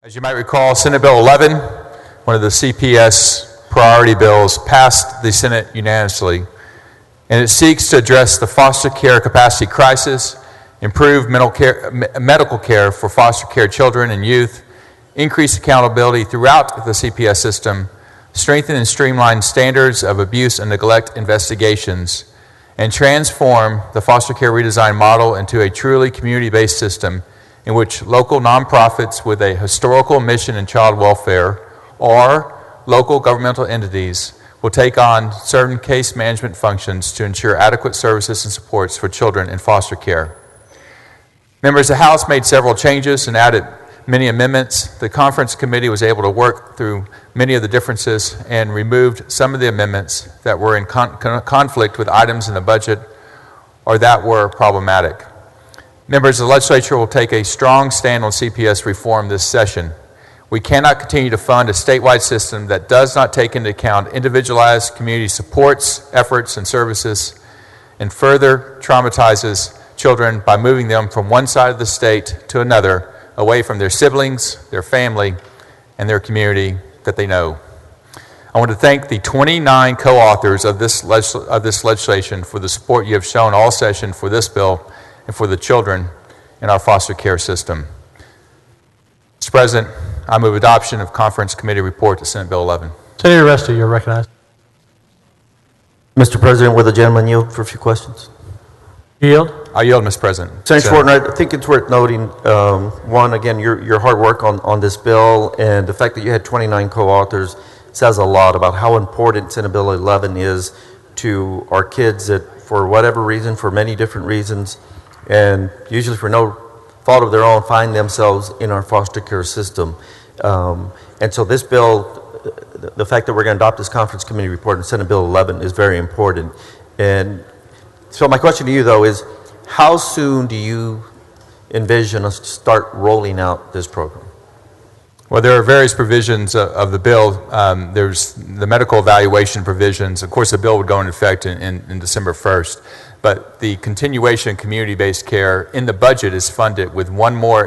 As you might recall, Senate Bill 11, one of the CPS priority bills, passed the Senate unanimously, and it seeks to address the foster care capacity crisis, improve medical care for foster care children and youth, increase accountability throughout the CPS system, strengthen and streamline standards of abuse and neglect investigations, and transform the foster care redesign model into a truly community-based system in which local nonprofits with a historical mission in child welfare or local governmental entities will take on certain case management functions to ensure adequate services and supports for children in foster care. Members of the House made several changes and added many amendments. The conference committee was able to work through many of the differences and removed some of the amendments that were in conflict with items in the budget or that were problematic. Members of the legislature will take a strong stand on CPS reform this session. We cannot continue to fund a statewide system that does not take into account individualized community supports, efforts, and services, and further traumatizes children by moving them from one side of the state to another, away from their siblings, their family, and their community that they know. I want to thank the 29 co-authors of this legislation for the support you have shown all session for this bill and for the children in our foster care system. Mr. President, I move adoption of Conference Committee Report to Senate Bill 11. Senator Resta, you're recognized. Mr. President, will the gentleman yield for a few questions? Yield. I yield, Mr. President. Senator Schwertner, I think it's worth noting, one, again, your hard work on this bill and the fact that you had 29 co-authors says a lot about how important Senate Bill 11 is to our kids that, for whatever reason, for many different reasons, and usually for no fault of their own, find themselves in our foster care system. And so this bill, the fact that we're going to adopt this conference committee report in Senate Bill 11 is very important. And so my question to you, though, is how soon do you envision us to start rolling out this program? Well, there are various provisions of the bill. There's the medical evaluation provisions. Of course, the bill would go into effect in December 1st. But the continuation of community-based care in the budget is funded with one more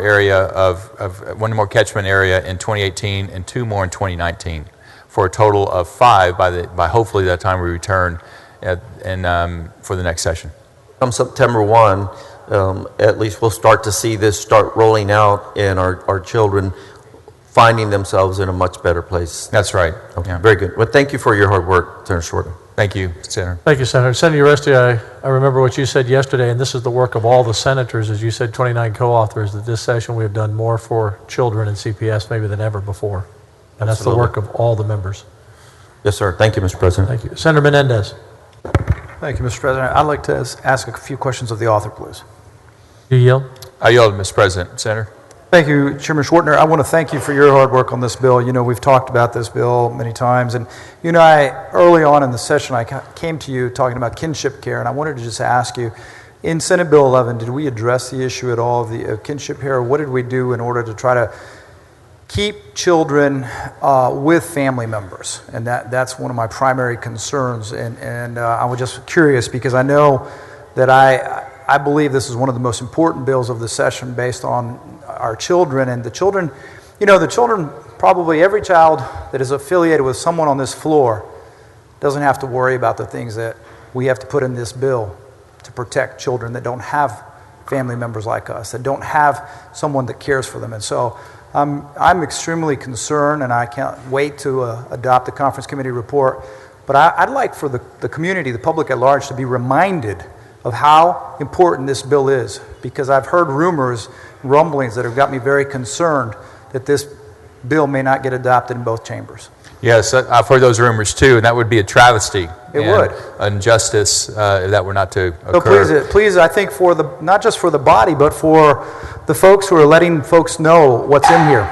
catchment area in 2018 and two more in 2019, for a total of 5 by hopefully that time we return for the next session. Come September 1, at least we'll start to see this start rolling out and our children finding themselves in a much better place. That's right. Okay, yeah. Very good. Well, thank you for your hard work, Senator Schwertner. Thank you, Senator. Thank you, Senator. Senator Resta, I remember what you said yesterday, and this is the work of all the senators, as you said, 29 co-authors, that this session we have done more for children in CPS maybe than ever before. And that's the work of all the members. Yes, sir. Thank you, Mr. President. Thank you. Senator Menendez. Thank you, Mr. President. I'd like to ask a few questions of the author, please. You yield? I yield, Mr. President. Senator. Thank you, Chairman Schwertner. I want to thank you for your hard work on this bill. You know, we've talked about this bill many times, and you know, early on in the session, I came to you talking about kinship care, and I wanted to just ask you, in Senate Bill 11, did we address the issue at all of the kinship care? What did we do in order to try to keep children with family members? And that's one of my primary concerns, and I was just curious because I know that I believe this is one of the most important bills of the session based on our children, and the children, you know, the children, probably every child that is affiliated with someone on this floor doesn't have to worry about the things that we have to put in this bill to protect children that don't have family members like us, that don't have someone that cares for them. And so I'm extremely concerned, and I can't wait to adopt the conference committee report. But I'd like for the community, the public at large, to be reminded of how important this bill is, because I've heard rumblings that have got me very concerned that this bill may not get adopted in both chambers. Yes, I've heard those rumors too, and that would be a travesty. It would. Injustice if that were not to occur. So please, I think not just for the body, but for the folks who are letting folks know what's in here.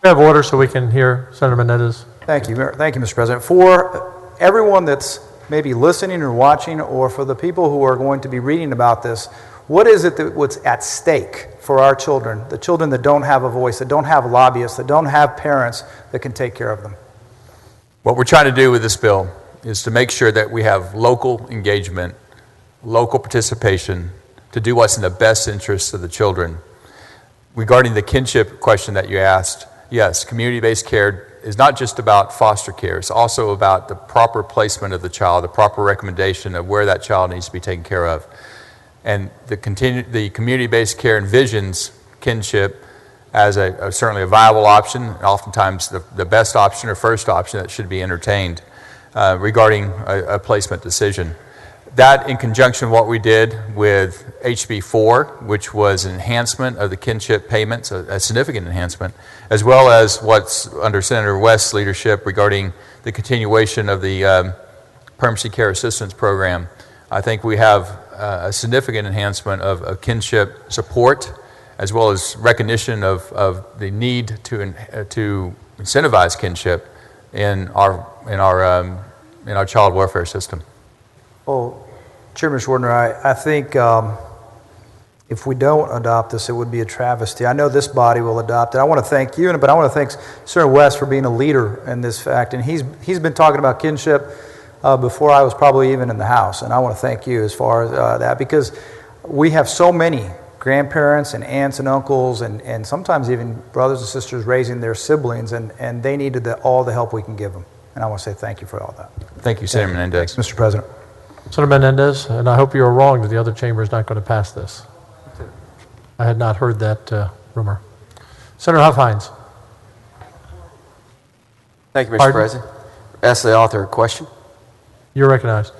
We have order so we can hear Senator Menendez. Thank you, Mr. President. For everyone that's maybe listening or watching, or for the people who are going to be reading about this, what is it what's at stake for our children, the children that don't have a voice, that don't have lobbyists, that don't have parents that can take care of them? What we're trying to do with this bill is to make sure that we have local engagement, local participation to do what's in the best interest of the children. Regarding the kinship question that you asked, yes, community-based care is not just about foster care. It's also about the proper placement of the child, the proper recommendation of where that child needs to be taken care of. And the community-based care envisions kinship as certainly a viable option, and oftentimes the best option or first option that should be entertained regarding a placement decision. That, in conjunction with what we did with HB4, which was an enhancement of the kinship payments, a significant enhancement, as well as what's under Senator West's leadership regarding the continuation of the Permanency Care Assistance Program. I think we have a significant enhancement of kinship support, as well as recognition of the need to incentivize kinship in our child welfare system. Well, Chairman Schwertner, I think if we don't adopt this, it would be a travesty. I know this body will adopt it. I want to thank you, but I want to thank Senator West for being a leader in this fact. And he's been talking about kinship before I was probably even in the House. And I want to thank you as far as that, because we have so many grandparents and aunts and uncles and sometimes even brothers and sisters raising their siblings, and they needed all the help we can give them. And I want to say thank you for all that. Thank you, Senator Menendez. Mr. President. Senator Menendez, and I hope you are wrong that the other chamber is not going to pass this. I had not heard that rumor. Senator Huff-Hines. Thank you, Mr. Pardon? President. Ask the author a question. You're recognized.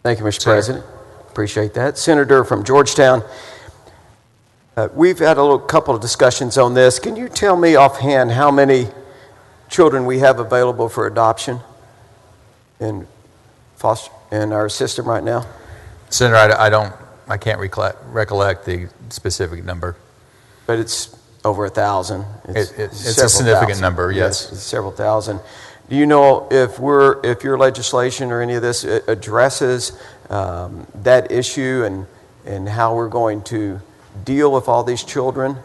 Thank you, Mr. President. Appreciate that. Senator from Georgetown, we've had a couple of discussions on this. Can you tell me offhand how many children we have available for adoption in our system right now? Senator, I can't recollect the specific number. But it's over 1,000. It's a significant number, yes. It's several thousand. Do you know if your legislation or any of this addresses that issue and how we're going to deal with all these children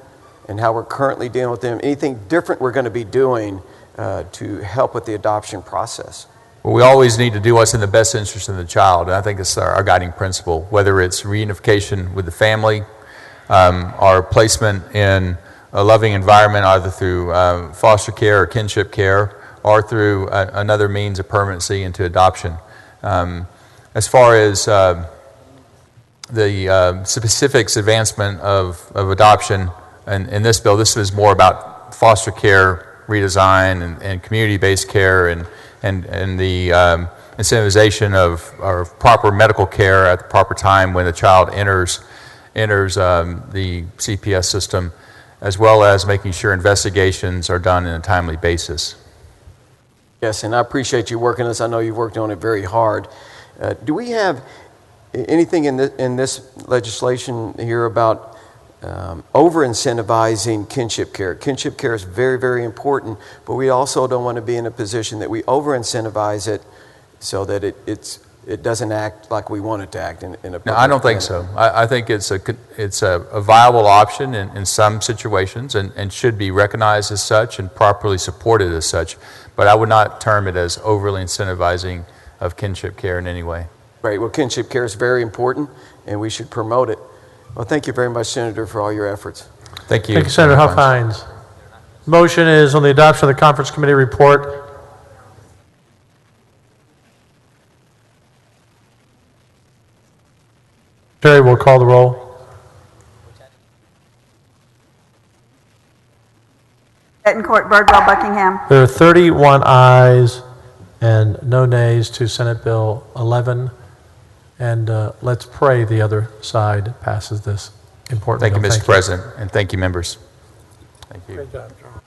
and how we're currently dealing with them? Anything different we're going to be doing to help with the adoption process? Well, we always need to do what's in the best interest of the child, and I think it's our guiding principle, whether it's reunification with the family, our placement in a loving environment, either through foster care or kinship care, or through another means of permanency into adoption. As far as the specifics advancement of adoption, and in this bill, this is more about foster care redesign and community-based care and the incentivization of proper medical care at the proper time when the child enters the CPS system, as well as making sure investigations are done in a timely basis. Yes, and I appreciate you working this. I know you've worked on it very hard. Do we have anything in this legislation here about over-incentivizing kinship care? Kinship care is very, very important, but we also don't want to be in a position that we over-incentivize it so that it doesn't act like we want it to act in a No, I don't think so. I think it's a viable option in some situations and should be recognized as such and properly supported as such, but I would not term it as overly incentivizing of kinship care in any way. Right. Well, kinship care is very important, and we should promote it. Well, thank you very much, Senator, for all your efforts. Thank you. Thank you, Senator Huff-Hines. Motion is on the adoption of the conference committee report. Terry will call the roll. Bettencourt, Birdwell, Buckingham. There are 31 ayes and no nays to Senate Bill 11. And let's pray the other side passes this important bill. Thank you, Mr. President, and thank you, members. Thank you. Great job, Charles.